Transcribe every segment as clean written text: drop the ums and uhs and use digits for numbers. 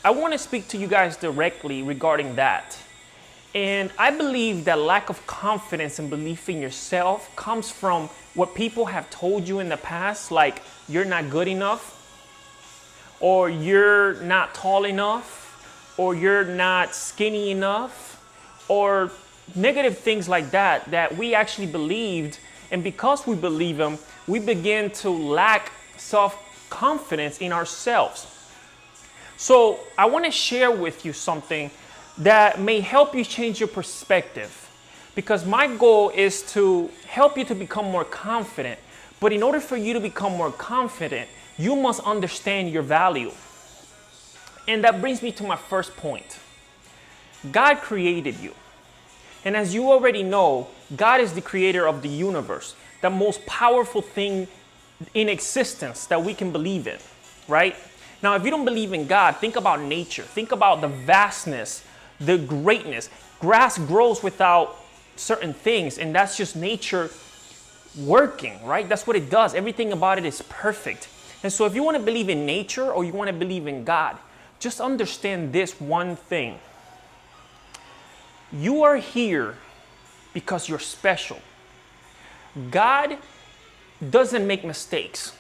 I want to speak to you guys directly regarding that. And I believe that lack of confidence and belief in yourself comes from what people have told you in the past, like you're not good enough, or you're not tall enough, or you're not skinny enough, or negative things like that, that we actually believed. And because we believe them, we begin to lack self-confidence in ourselves. So I want to share with you something that may help you change your perspective, because my goal is to help you to become more confident. But in order for you to become more confident, you must understand your value. And that brings me to my first point. God created you. And as you already know, God is the creator of the universe, the most powerful thing in existence that we can believe in, right? Now, if you don't believe in God, think about nature. Think about the vastness, the greatness. Grass grows without certain things, and that's just nature working, right? That's what it does. Everything about it is perfect. And so if you want to believe in nature or you want to believe in God, just understand this one thing. You are here because you're special. God doesn't make mistakes.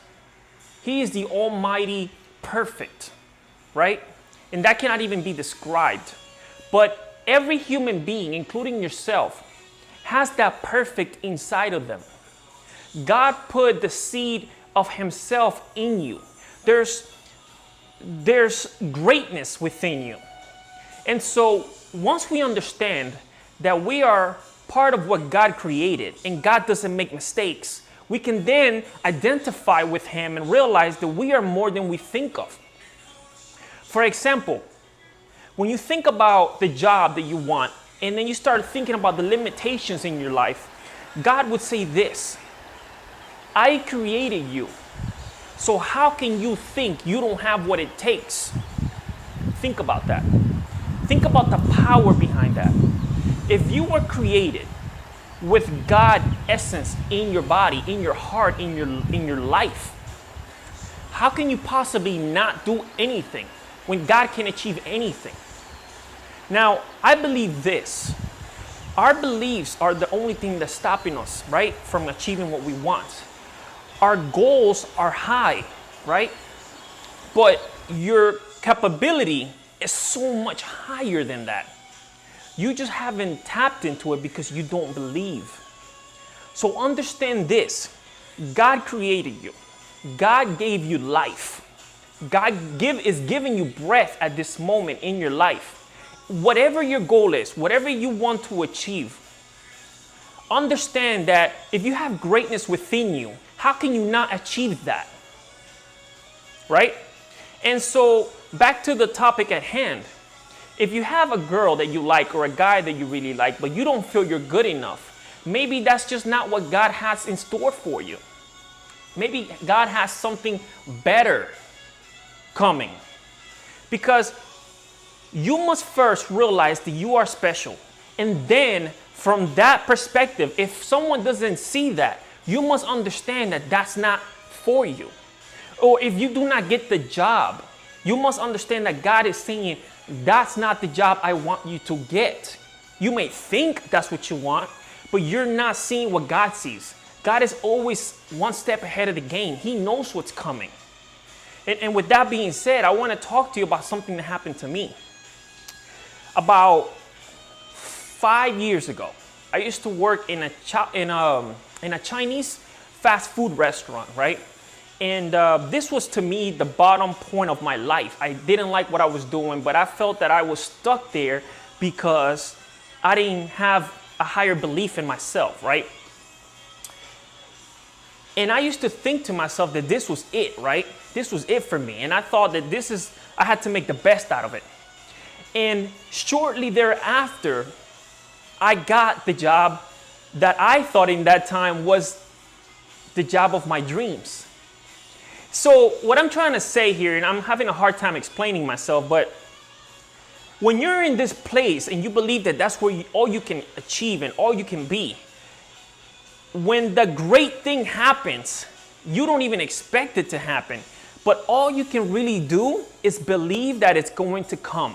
He is the almighty perfect, right? And that cannot even be described. But every human being, including yourself, has that perfect inside of them. God put the seed of himself in you. There's greatness within you. And so once we understand that we are part of what God created and God doesn't make mistakes, we can then identify with him and realize that we are more than we think of. For example, when you think about the job that you want and then you start thinking about the limitations in your life, God would say this: I created you. So how can you think you don't have what it takes? Think about that. Think about the power behind that. If you were created with God essence in your body, in your heart, in your life, how can you possibly not do anything when God can achieve anything? Now, I believe this. Our beliefs are the only thing that's stopping us, right, from achieving what we want. Our goals are high, right? But your capability is so much higher than that. You just haven't tapped into it because you don't believe. So understand this. God created you. God gave you life. God is giving you breath at this moment in your life. Whatever your goal is, whatever you want to achieve, understand that if you have greatness within you, how can you not achieve that? Right? And so back to the topic at hand. If you have a girl that you like or a guy that you really like, but you don't feel you're good enough, maybe that's just not what God has in store for you. Maybe God has something better coming. Because you must first realize that you are special. And then from that perspective, if someone doesn't see that, you must understand that that's not for you. Or if you do not get the job, you must understand that God is saying, that's not the job I want you to get. You may think that's what you want, but you're not seeing what God sees. God is always one step ahead of the game. He knows what's coming. And with that being said, I want to talk to you about something that happened to me. About 5 years ago, I used to work in a Chinese fast food restaurant, right? And this was, to me, the bottom point of my life. I didn't like what I was doing, but I felt that I was stuck there because I didn't have a higher belief in myself, right? And I used to think to myself that this was it, right? This was it for me. And I thought that I had to make the best out of it. And shortly thereafter, I got the job that I thought in that time was the job of my dreams. So what I'm trying to say here, and I'm having a hard time explaining myself, but when you're in this place and you believe that that's where all you can achieve and all you can be, when the great thing happens, you don't even expect it to happen, But all you can really do is believe that it's going to come.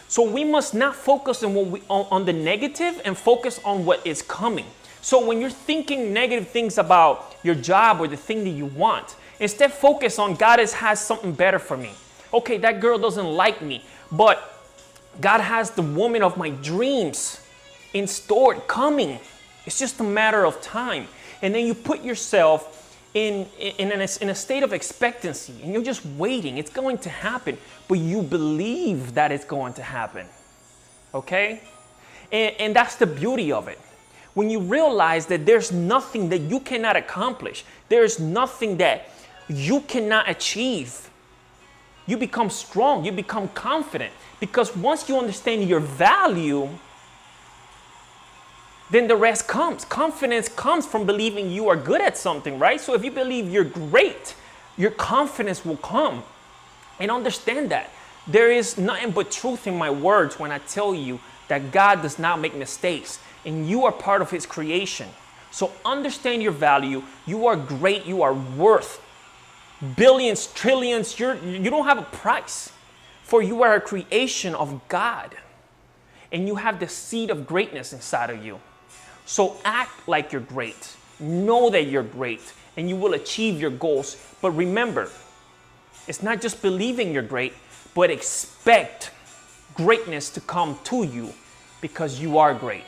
So we must not focus on the negative and focus on what is coming. So when you're thinking negative things about your job or the thing that you want, instead focus on God has something better for me. Okay, that girl doesn't like me, but God has the woman of my dreams in store coming. It's just a matter of time. And then you put yourself in a state of expectancy, and you're just waiting. It's going to happen, but you believe that it's going to happen. Okay? And that's the beauty of it. When you realize that there's nothing that you cannot accomplish, there's nothing that you cannot achieve, you become strong, you become confident. Because once you understand your value, then the rest comes. Confidence comes from believing you are good at something, right? So if you believe you're great, your confidence will come. And understand that there is nothing but truth in my words when I tell you that God does not make mistakes and you are part of his creation. So understand your value. You are great. You are worth billions, trillions. You don't have a price, for you are a creation of God and you have the seed of greatness inside of you. So act like you're great. Know that you're great and you will achieve your goals. But remember, it's not just believing you're great, but expect greatness to come to you because you are great.